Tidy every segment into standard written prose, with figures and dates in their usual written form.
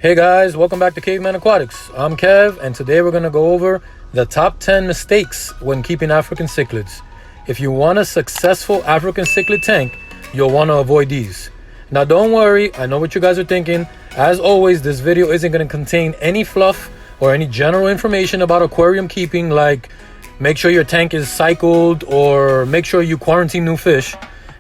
Hey guys, welcome back to KaveMan Aquatics. I'm Kev, and today we're going to go over the top 10 mistakes when keeping African cichlids. If you want a successful African cichlid tank, you'll want to avoid these. Now don't worry, I know what you guys are thinking. As always, this video isn't going to contain any fluff or any general information about aquarium keeping, like make sure your tank is cycled or make sure you quarantine new fish.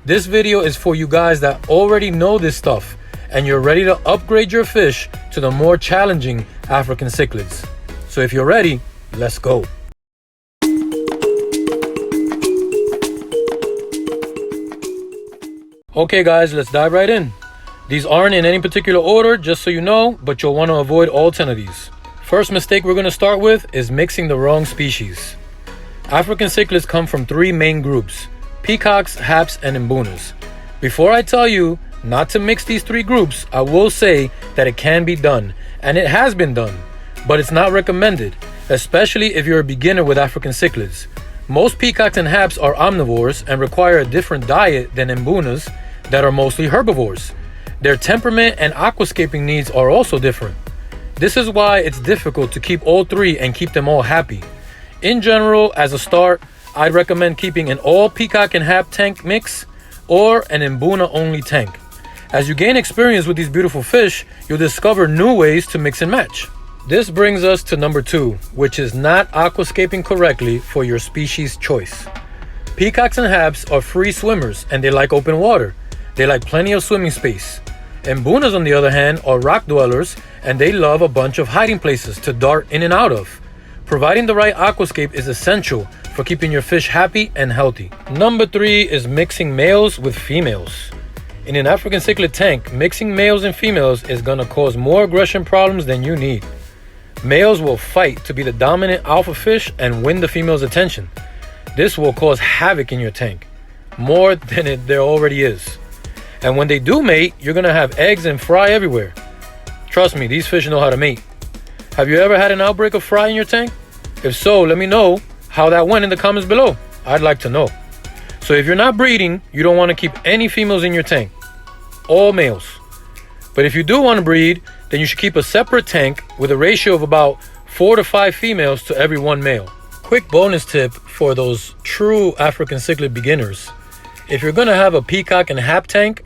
This video is for you guys that already know this stuff and you're ready to upgrade your fish to the more challenging African cichlids. So if you're ready, let's go. Okay guys, let's dive right in. These aren't in any particular order, just so you know, but you'll want to avoid all 10 of these. First mistake we're going to start with is mixing the wrong species. African cichlids come from three main groups: peacocks, haps, and mbunas. Before I tell you not to mix these three groups, I will say that it can be done, and it has been done, but it's not recommended, especially if you're a beginner with African cichlids. Most peacocks and haps are omnivores and require a different diet than mbunas that are mostly herbivores. Their temperament and aquascaping needs are also different. This is why it's difficult to keep all three and keep them all happy. In general, as a start, I'd recommend keeping an all peacock and hap tank mix or an mbuna only tank. As you gain experience with these beautiful fish, you'll discover new ways to mix and match. This brings us to number 2, which is not aquascaping correctly for your species choice. Peacocks and haps are free swimmers and they like open water. They like plenty of swimming space. Mbunas, on the other hand, are rock dwellers and they love a bunch of hiding places to dart in and out of. Providing the right aquascape is essential for keeping your fish happy and healthy. Number 3 is mixing males with females. In an African cichlid tank, mixing males and females is going to cause more aggression problems than you need. Males will fight to be the dominant alpha fish and win the female's attention. This will cause havoc in your tank, more than there already is. And when they do mate, you're going to have eggs and fry everywhere. Trust me, these fish know how to mate. Have you ever had an outbreak of fry in your tank? If so, let me know how that went in the comments below. I'd like to know. So if you're not breeding, you don't want to keep any females in your tank. All males. But if you do want to breed, then you should keep a separate tank with a ratio of about 4 to 5 females to every 1 male. Quick bonus tip for those true African cichlid beginners. If you're going to have a peacock and hap tank,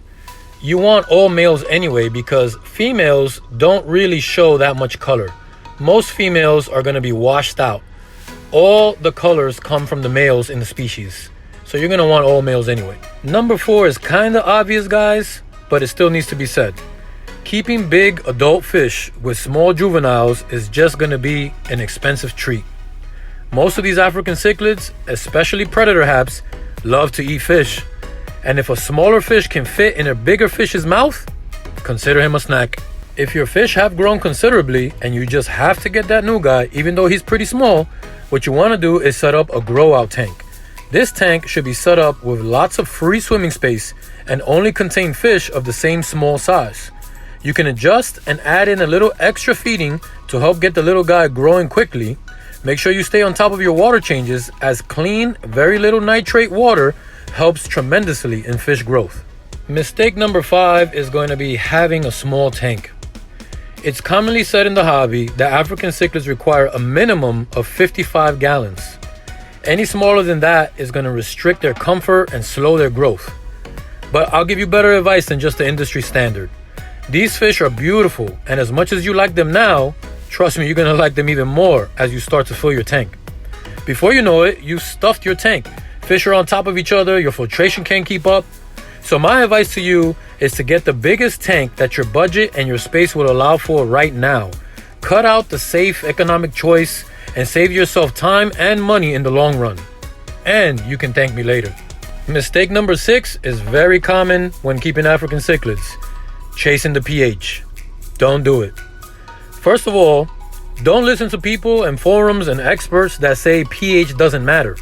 you want all males anyway, because females don't really show that much color. Most females are going to be washed out. All the colors come from the males in the species. So you're going to want all males anyway. Number 4 is kind of obvious, guys, but it still needs to be said. Keeping big adult fish with small juveniles is just going to be an expensive treat. Most of these African cichlids, especially predator haps, love to eat fish. And if a smaller fish can fit in a bigger fish's mouth, consider him a snack. If your fish have grown considerably and you just have to get that new guy, even though he's pretty small, what you want to do is set up a grow out tank. This tank should be set up with lots of free swimming space and only contain fish of the same small size. You can adjust and add in a little extra feeding to help get the little guy growing quickly. Make sure you stay on top of your water changes, as clean, very little nitrate water helps tremendously in fish growth. Mistake number 5 is going to be having a small tank. It's commonly said in the hobby that African cichlids require a minimum of 55 gallons. Any smaller than that is going to restrict their comfort and slow their growth. But I'll give you better advice than just the industry standard. These fish are beautiful, and as much as you like them now, trust me, you're going to like them even more as you start to fill your tank. Before you know it, you've stuffed your tank. Fish are on top of each other, your filtration can't keep up. So my advice to you is to get the biggest tank that your budget and your space will allow for right now. Cut out the safe economic choice and save yourself time and money in the long run. And you can thank me later. Mistake number 6 is very common when keeping African cichlids: chasing the pH. Don't do it. First of all, don't listen to people and forums and experts that say pH doesn't matter.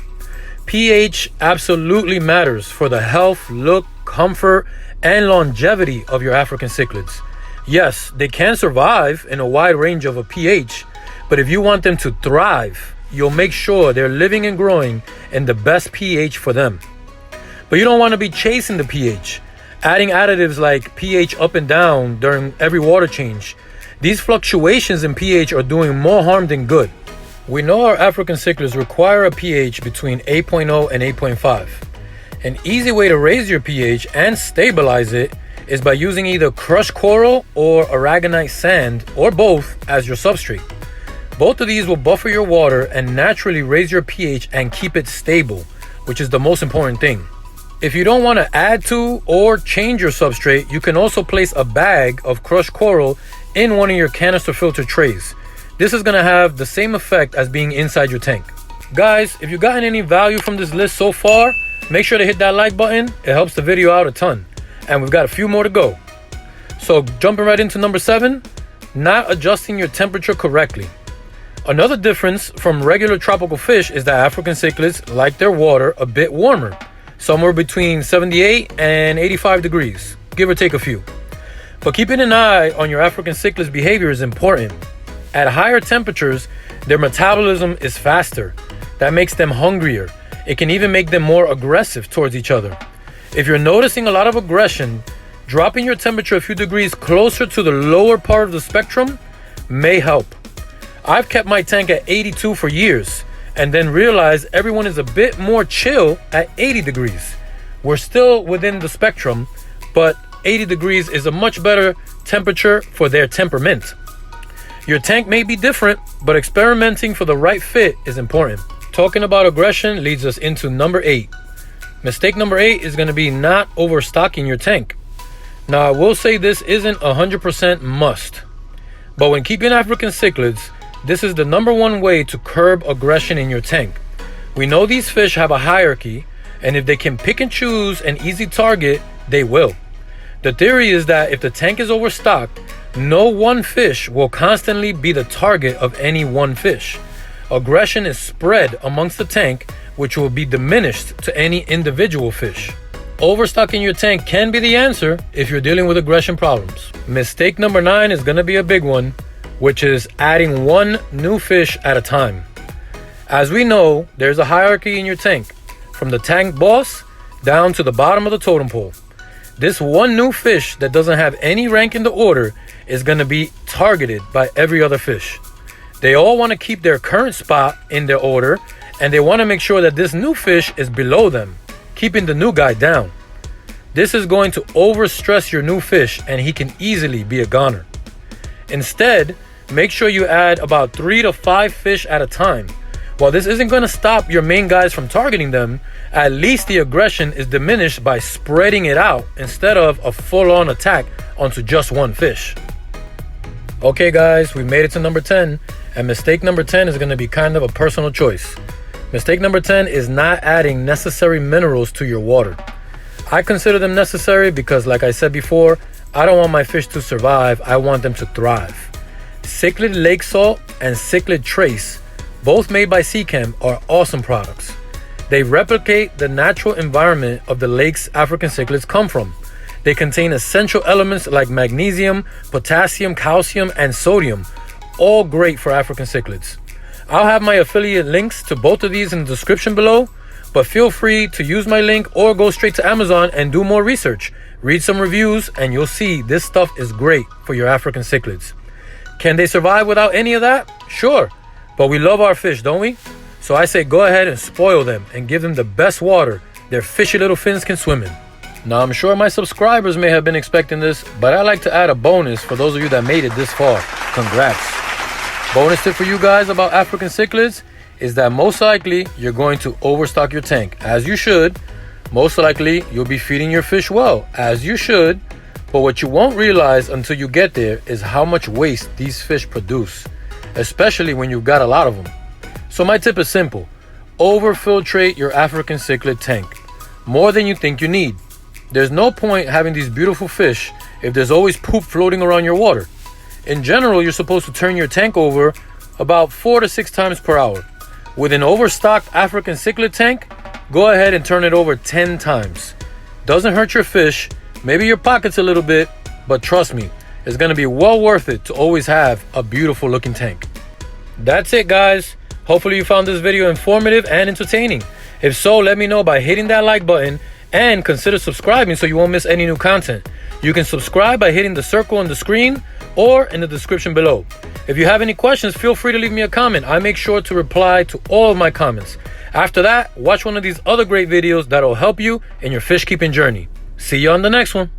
pH absolutely matters for the health, look, comfort, and longevity of your African cichlids. Yes, they can survive in a wide range of a pH, but if you want them to thrive, you'll make sure they're living and growing in the best pH for them. But you don't want to be chasing the pH, adding additives like pH up and down during every water change. These fluctuations in pH are doing more harm than good. We know our African cichlids require a pH between 8.0 and 8.5. An easy way to raise your pH and stabilize it is by using either crushed coral or aragonite sand, or both, as your substrate. Both of these will buffer your water and naturally raise your pH and keep it stable, which is the most important thing. If you don't want to add to or change your substrate, you can also place a bag of crushed coral in one of your canister filter trays. This is going to have the same effect as being inside your tank. Guys, if you've gotten any value from this list so far, make sure to hit that like button. It helps the video out a ton. And we've got a few more to go. So jumping right into number 7, not adjusting your temperature correctly. Another difference from regular tropical fish is that African cichlids like their water a bit warmer, somewhere between 78 and 85 degrees, give or take a few. But keeping an eye on your African cichlids' behavior is important. At higher temperatures, their metabolism is faster. That makes them hungrier. It can even make them more aggressive towards each other. If you're noticing a lot of aggression, dropping your temperature a few degrees closer to the lower part of the spectrum may help. I've kept my tank at 82 for years and then realized everyone is a bit more chill at 80 degrees. We're still within the spectrum, but 80 degrees is a much better temperature for their temperament. Your tank may be different, but experimenting for the right fit is important. Talking about aggression leads us into number 8. Mistake number 8 is going to be not overstocking your tank. Now, I will say this isn't 100% must, but when keeping African cichlids, this is the number one way to curb aggression in your tank. We know these fish have a hierarchy, and if they can pick and choose an easy target, they will. The theory is that if the tank is overstocked, no one fish will constantly be the target of any one fish. Aggression is spread amongst the tank, which will be diminished to any individual fish. Overstocking your tank can be the answer if you're dealing with aggression problems. Mistake number 9 is going to be a big one, which is adding one new fish at a time. As we know, there's a hierarchy in your tank, from the tank boss down to the bottom of the totem pole. This one new fish that doesn't have any rank in the order is going to be targeted by every other fish. They all want to keep their current spot in their order, and they want to make sure that this new fish is below them, keeping the new guy down. This is going to overstress your new fish, and he can easily be a goner. Instead, make sure you add about 3 to 5 fish at a time. While this isn't going to stop your main guys from targeting them, at least the aggression is diminished by spreading it out instead of a full-on attack onto just one fish. Okay guys, we made it to number 10, and mistake number 10 is going to be kind of a personal choice. Mistake number 10 is not adding necessary minerals to your water. I consider them necessary because, like I said before, I don't want my fish to survive, I want them to thrive. Cichlid Lake Salt and Cichlid Trace, both made by Chem, are awesome products. They replicate the natural environment of the lakes African cichlids come from. They contain essential elements like magnesium, potassium, calcium, and sodium, all great for African cichlids. I'll have my affiliate links to both of these in the description below, but feel free to use my link or go straight to Amazon and do more research. Read some reviews and you'll see this stuff is great for your African cichlids. Can they survive without any of that? Sure, but we love our fish, don't we? So I say go ahead and spoil them and give them the best water their fishy little fins can swim in. Now I'm sure my subscribers may have been expecting this, but I like to add a bonus for those of you that made it this far. Congrats. Bonus tip for you guys about African cichlids is that most likely you're going to overstock your tank, as you should. Most likely you'll be feeding your fish well, as you should. But what you won't realize until you get there is how much waste these fish produce, especially when you've got a lot of them. So my tip is simple. Overfiltrate your African cichlid tank, more than you think you need. There's no point having these beautiful fish if there's always poop floating around your water. In general, you're supposed to turn your tank over about 4 to 6 times per hour. With an overstocked African cichlid tank, go ahead and turn it over 10 times. Doesn't hurt your fish, maybe your pockets a little bit, but trust me, it's going to be well worth it to always have a beautiful looking tank. That's it guys. Hopefully you found this video informative and entertaining. If so, let me know by hitting that like button and consider subscribing so you won't miss any new content. You can subscribe by hitting the circle on the screen, or in the description below. If you have any questions, feel free to leave me a comment. I make sure to reply to all of my comments. After that, watch one of these other great videos that'll help you in your fish keeping journey. See you on the next one.